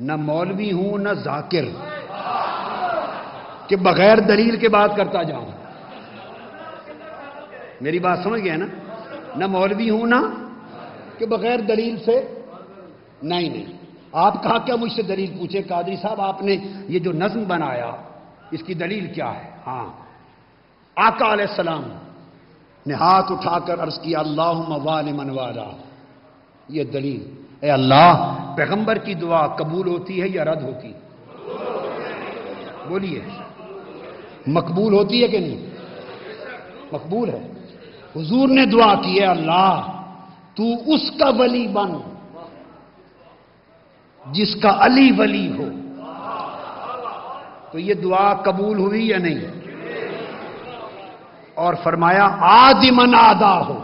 نہ مولوی ہوں نہ ذاکر کہ بغیر دلیل کے بات کرتا جاؤں. میری بات سمجھ گئے نا؟ نہ مولوی ہوں نہ کہ بغیر دلیل سے. نہیں آپ کہا کیا مجھ سے دلیل پوچھے؟ قادری صاحب آپ نے یہ جو نظم بنایا اس کی دلیل کیا ہے؟ ہاں، آقا علیہ السلام نے ہاتھ اٹھا کر عرض کیا اللہم والی من والا. یہ دلیل. اے اللہ، پیغمبر کی دعا قبول ہوتی ہے یا رد ہوتی؟ بولیے، مقبول ہوتی ہے کہ نہیں؟ مقبول ہے. حضور نے دعا کی ہے اللہ تو اس کا ولی بن جس کا علی ولی ہو. تو یہ دعا قبول ہوئی یا نہیں؟ اور فرمایا آدی من آدا ہو،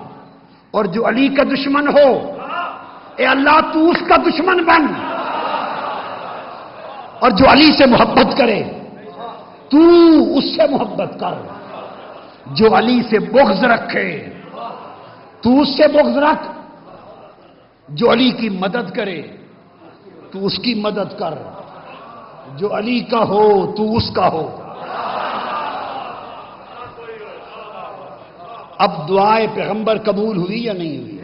اور جو علی کا دشمن ہو اے اللہ تو اس کا دشمن بن، اور جو علی سے محبت کرے تو اس سے محبت کر، جو علی سے بغض رکھے تو اس سے بغض رکھ، جو علی کی مدد کرے تو اس کی مدد کر، جو علی کا ہو تو اس کا ہو. اب دعائے پیغمبر قبول ہوئی یا نہیں ہوئی؟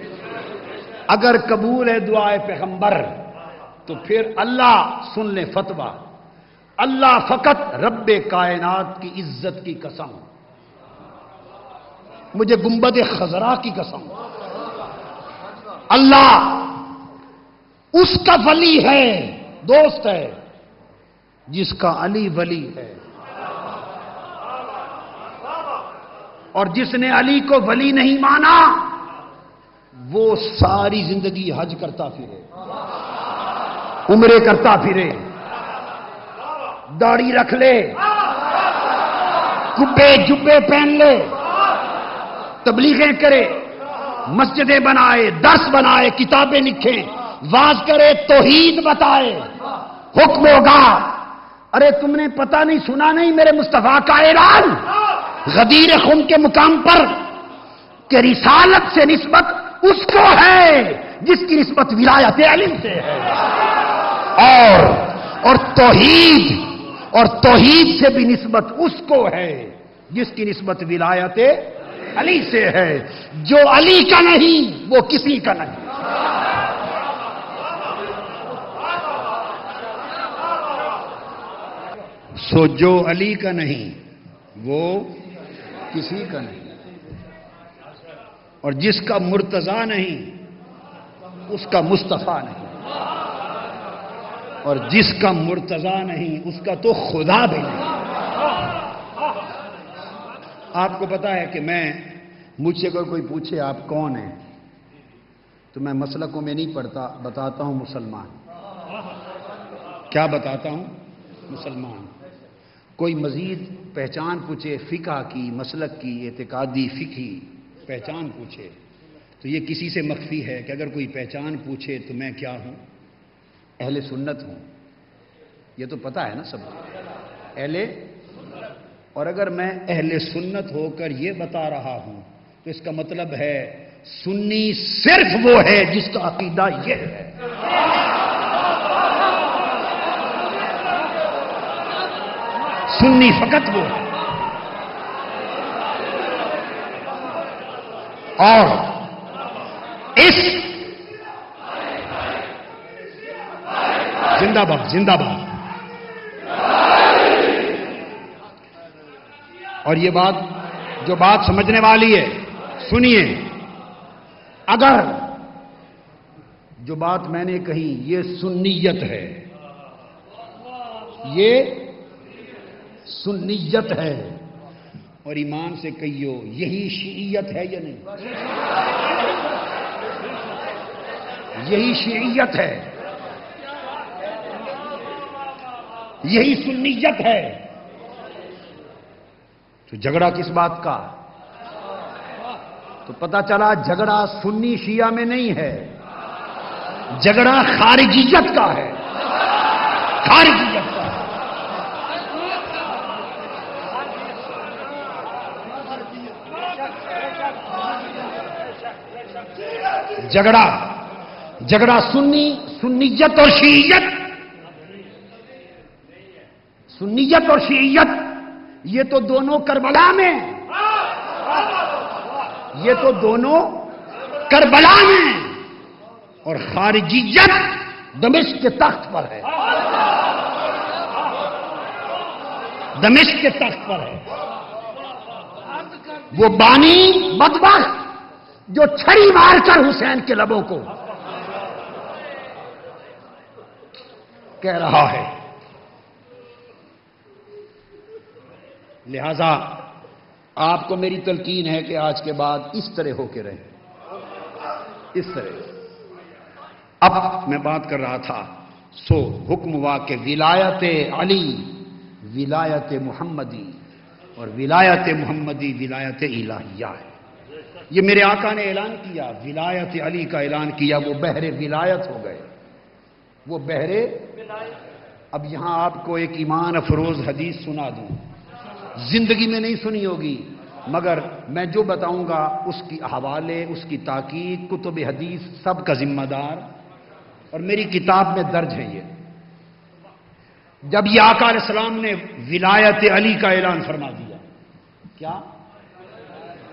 اگر قبول ہے دعائے پیغمبر تو پھر اللہ سن لے فتویٰ، اللہ فقط رب کائنات کی عزت کی قسم، مجھے گنبد خضرا کی قسم، اللہ اس کا ولی ہے، دوست ہے جس کا علی ولی ہے. اور جس نے علی کو ولی نہیں مانا وہ ساری زندگی حج کرتا پھرے، عمرے کرتا پھرے، داڑھی رکھ لے، کبے جبے پہن لے، تبلیغیں کرے، مسجدیں بنائے، درس بنائے، کتابیں لکھے، واز کرے، توحید بتائے، حکم ہوگا. ارے تم نے پتہ نہیں سنا نہیں میرے مصطفیٰ کا اعلان غدیر خم کے مقام پر کہ رسالت سے نسبت اس کو ہے جس کی نسبت ولایت علم سے ہے، اور توحید سے بھی نسبت اس کو ہے جس کی نسبت ولایت علی سے ہے. جو علی کا نہیں وہ کسی کا نہیں. سو جو علی کا نہیں وہ کسی کا نہیں، اور جس کا مرتضی نہیں اس کا مصطفیٰ نہیں، اور جس کا مرتضی نہیں اس کا تو خدا بھی نہیں. آپ کو پتا ہے کہ مجھ سے اگر کوئی پوچھے آپ کون ہیں تو میں مسلکوں میں نہیں پڑھتا، بتاتا ہوں مسلمان. کیا بتاتا ہوں؟ مسلمان. کوئی مزید پہچان پوچھے فقہ کی، مسلک کی، اعتقادی فقہی پہچان پوچھے تو یہ کسی سے مخفی ہے کہ اگر کوئی پہچان پوچھے تو میں کیا ہوں؟ اہل سنت ہوں. یہ تو پتہ ہے نا سب کو، اہل. اور اگر میں اہل سنت ہو کر یہ بتا رہا ہوں تو اس کا مطلب ہے سنی صرف وہ ہے جس کا عقیدہ یہ ہے. سنی فقط وہ ہے. اور اس زندہ باد زندہ باد. اور یہ بات جو بات سمجھنے والی ہے سنیے، اگر جو بات میں نے کہی یہ سنیت ہے، یہ سنیت ہے، اور ایمان سے کہیو یہی شیعیت ہے یا نہیں؟ یہی شیعیت ہے، یہی سنیت ہے. تو جھگڑا کس بات کا؟ تو پتہ چلا جھگڑا سنی شیعہ میں نہیں ہے، جھگڑا خارجیت کا ہے، خارجیت کا. جھگڑا سنیت اور شیعیت سنیت اور شیعیت یہ تو دونوں کربلا میں، یہ تو دونوں کربلا میں، اور خارجیت دمشق کے تخت پر ہے، دمشق کے تخت پر ہے۔ وہ بانی بدبخت جو چھری مار کر حسین کے لبوں کو کہہ رہا ہے۔ لہذا آپ کو میری تلقین ہے کہ آج کے بعد اس طرح ہو کے رہیں، اس طرح۔ اب میں بات کر رہا تھا، سو حکم ہوا کہ ولایت علی ولایت محمدی، اور ولایت محمدی ولایت الہیہ ہے۔ یہ میرے آقا نے اعلان کیا، ولایت علی کا اعلان کیا، وہ بحر ولایت ہو گئے، وہ بحر۔ اب یہاں آپ کو ایک ایمان افروز حدیث سنا دوں، زندگی میں نہیں سنی ہوگی، مگر میں جو بتاؤں گا اس کی حوالے، اس کی تحقیق، کتب حدیث سب کا ذمہ دار، اور میری کتاب میں درج ہے یہ۔ جب یہ آقا علیہ السلام نے ولایت علی کا اعلان فرما دیا، کیا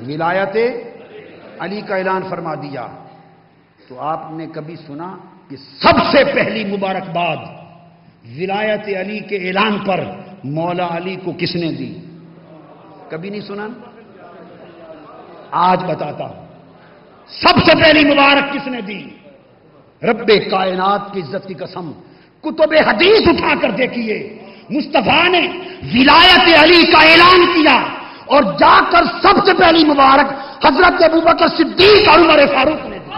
ولایت علی کا اعلان فرما دیا، تو آپ نے کبھی سنا کہ سب سے پہلی مبارکباد ولایت علی کے اعلان پر مولا علی کو کس نے دی؟ کبھی نہیں سنا؟ آج بتاتا ہوں، سب سے پہلی مبارک کس نے دی؟ رب کائنات کی عزت کی قسم، کتب حدیث اٹھا کر دیکھیے، مصطفیٰ نے ولایت علی کا اعلان کیا، اور جا کر سب سے پہلی مبارک حضرت ابوبکر صدیق اور عمر فاروق نے دی،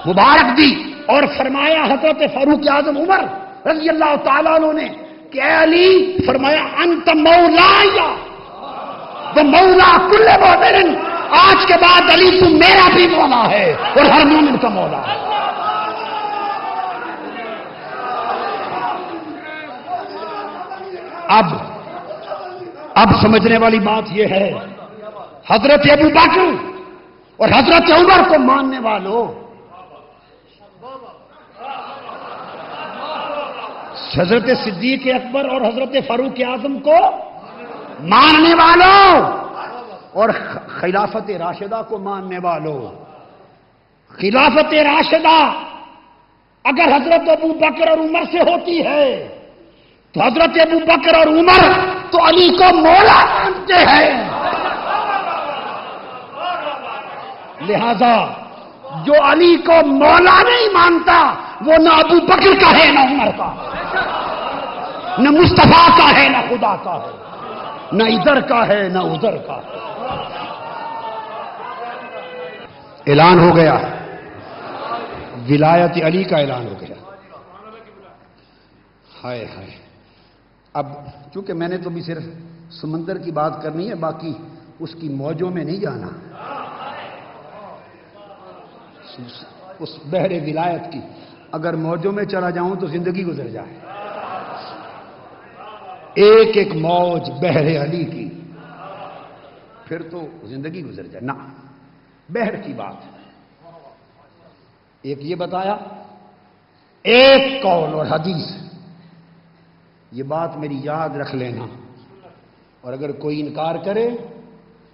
مبارک دی، اور فرمایا حضرت فاروق اعظم عمر رضی اللہ تعالیٰ عنہ نے کہ اے علی، فرمایا انت مولایا وہ مولا کل مومن، آج کے بعد علی تم میرا بھی مولا ہے اور ہر مومن کا مولا ہے۔ اب سمجھنے والی بات یہ ہے، حضرت ابو بکر اور حضرت عمر کو ماننے والوں، حضرت صدیق اکبر اور حضرت فاروق اعظم کو ماننے والوں، اور خلافت راشدہ کو ماننے والوں۔ خلافت راشدہ اگر حضرت ابو بکر اور عمر سے ہوتی ہے تو حضرت ابو بکر اور عمر تو علی کو مولا مانتے ہیں، لہذا جو علی کو مولا نہیں مانتا وہ نہ ابو بکر کا ہے، نہ عمر کا، نہ مصطفیٰ کا ہے، نہ خدا کا ہے، نہ ادھر کا ہے نہ ادھر کا۔ اعلان ہو گیا، ولایت علی کا اعلان ہو گیا۔ ہائے ہائے، اب چونکہ میں نے تو بھی صرف سمندر کی بات کرنی ہے، باقی اس کی موجوں میں نہیں جانا، اس بحر ولایت کی اگر موجوں میں چلا جاؤں تو زندگی گزر جائے۔ ایک ایک موج بحر علی کی، پھر تو زندگی گزر جائے نا۔ بحر کی بات ایک یہ بتایا، ایک قول اور حدیث، یہ بات میری یاد رکھ لینا، اور اگر کوئی انکار کرے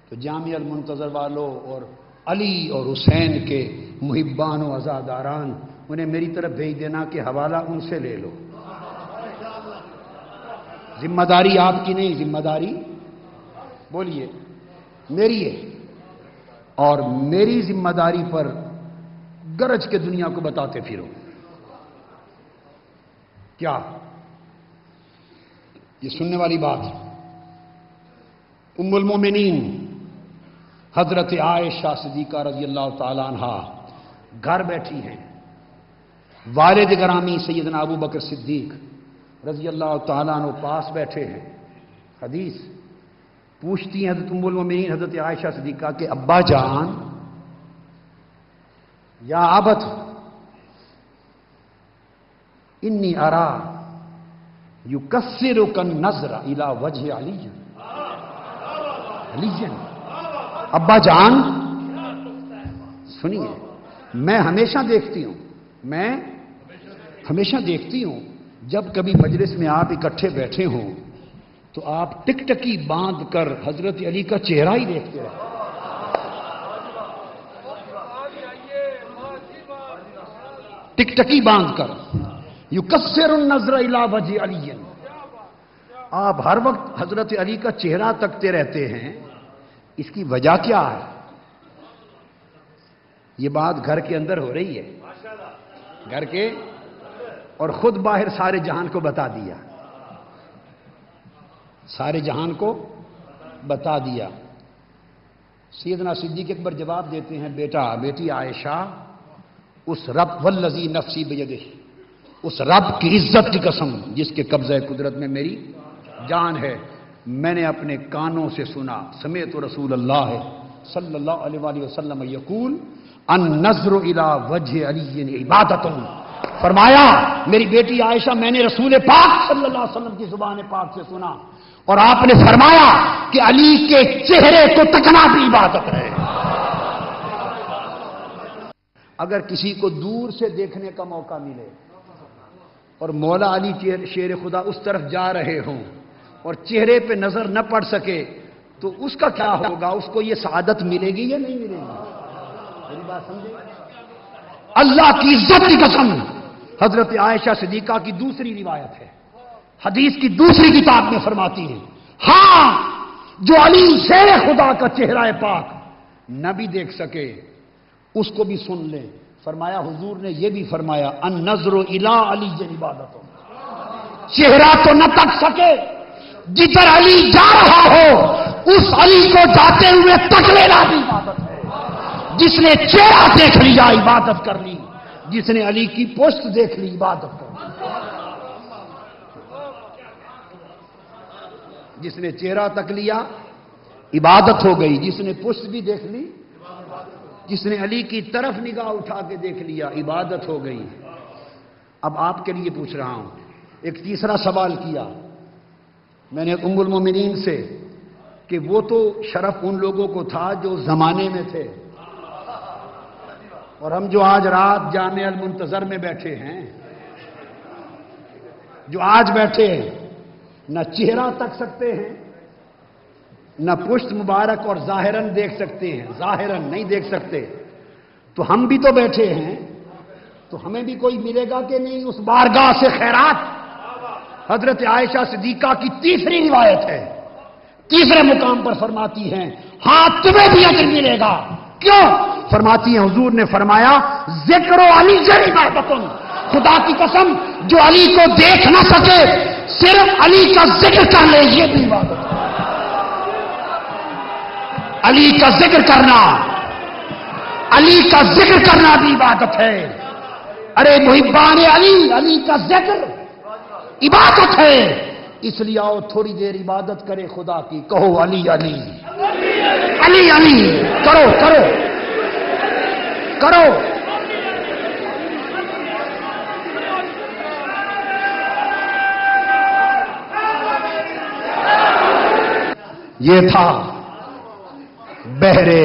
تو جامعہ المنتظر والوں اور علی اور حسین کے محبان و عزاداران انہیں میری طرف بھیج دینا کہ حوالہ ان سے لے لو۔ ذمہ داری آپ کی نہیں، ذمہ داری بولیے میری ہے، اور میری ذمہ داری پر گرج کے دنیا کو بتاتے پھرو۔ کیا یہ سننے والی بات؟ ام المومنین حضرت عائشہ صدیقہ رضی اللہ تعالی عنہا گھر بیٹھی ہیں، والد گرامی سیدنا ابو بکر صدیق رضی اللہ تعالیٰ عنہ پاس بیٹھے ہیں۔ حدیث پوچھتی ہیں حضرت ام المومنین حضرت عائشہ صدیقہ کہ ابا جان یا ابت انی ارا یکسرک النظر الی وجہ علی، ابا جان سنیے، میں ہمیشہ دیکھتی ہوں جب کبھی مجلس میں آپ اکٹھے بیٹھے ہوں تو آپ ٹکٹکی باندھ کر حضرت علی کا چہرہ ہی دیکھتے رہے. ٹکٹکی باندھ کر یکسر النظر الی وجہ علی، آپ ہر وقت حضرت علی کا چہرہ تکتے رہتے ہیں. اس کی وجہ کیا ہے؟ یہ بات گھر کے اندر ہو رہی ہے، گھر کے، اور خود باہر سارے جہان کو بتا دیا، سارے جہان کو بتا دیا. سیدنا صدیق اکبر جواب دیتے ہیں، بیٹا بیٹی عائشہ، اس رب والذی نفسی بیدہ، اس رب کی عزت کی قسم جس کے قبضہ قدرت میں میری جان ہے، میں نے اپنے کانوں سے سنا، سمعت رسول اللہ صلی اللہ علیہ وآلہ وسلم یقول النظر الی وجہ علی عبادت. فرمایا میری بیٹی عائشہ، میں نے رسول پاک صلی اللہ علیہ وسلم کی زبان پاک سے سنا، اور آپ نے فرمایا کہ علی کے چہرے کو تکنا بھی عبادت ہے. اگر کسی کو دور سے دیکھنے کا موقع ملے اور مولا علی شیر خدا اس طرف جا رہے ہوں اور چہرے پہ نظر نہ پڑ سکے تو اس کا کیا ہوگا؟ اس کو یہ سعادت ملے گی یا نہیں ملے گی؟ میری بات سمجھے؟ اللہ کی عزت کی قسم حضرت عائشہ صدیقہ کی دوسری روایت ہے، حدیث کی دوسری کتاب میں فرماتی ہیں، ہاں جو علی شیر خدا کا چہرہ پاک نہ بھی دیکھ سکے اس کو بھی سن لے. فرمایا حضور نے یہ بھی فرمایا النظر الی علی عبادت، چہرہ تو نہ تک سکے، جدھر علی جا رہا ہو اس علی کو جاتے ہوئے تک لینا بھی عبادت ہے. جس نے چہرہ دیکھ لیا عبادت کر لی، جس نے علی کی پشت دیکھ لی عبادت کر لی. جس نے چہرہ تک لیا عبادت ہو گئی، جس نے پشت بھی دیکھ لی، جس نے علی کی طرف نگاہ اٹھا کے دیکھ لیا عبادت ہو گئی. اب آپ کے لیے پوچھ رہا ہوں، ایک تیسرا سوال کیا میں نے ام المومنین سے کہ وہ تو شرف ان لوگوں کو تھا جو زمانے میں تھے، اور ہم جو آج رات جامع المنتظر میں بیٹھے ہیں، جو آج بیٹھے ہیں، نہ چہرہ تک سکتے ہیں، نہ پشت مبارک اور ظاہراً دیکھ سکتے ہیں، ظاہراً نہیں دیکھ سکتے، تو ہم بھی تو بیٹھے ہیں، تو ہمیں بھی کوئی ملے گا کہ نہیں اس بارگاہ سے خیرات؟ حضرت عائشہ صدیقہ کی تیسری روایت ہے، تیسرے مقام پر فرماتی ہیں ہاں تمہیں بھی اجر ملے گا. کیوں؟ فرماتی ہیں حضور نے فرمایا ذکر علی عبادت، خدا کی قسم جو علی کو دیکھ نہ سکے صرف علی کا ذکر کر لے یہ بھی عبادت ہے. علی کا ذکر کرنا، علی کا ذکر کرنا بھی عبادت ہے. ارے محبان علی، علی کا ذکر عبادت ہے. اس لیے آؤ تھوڑی دیر عبادت کرے خدا کی، کہو علی علی علی علی، کرو کرو کرو. یہ تھا بہرے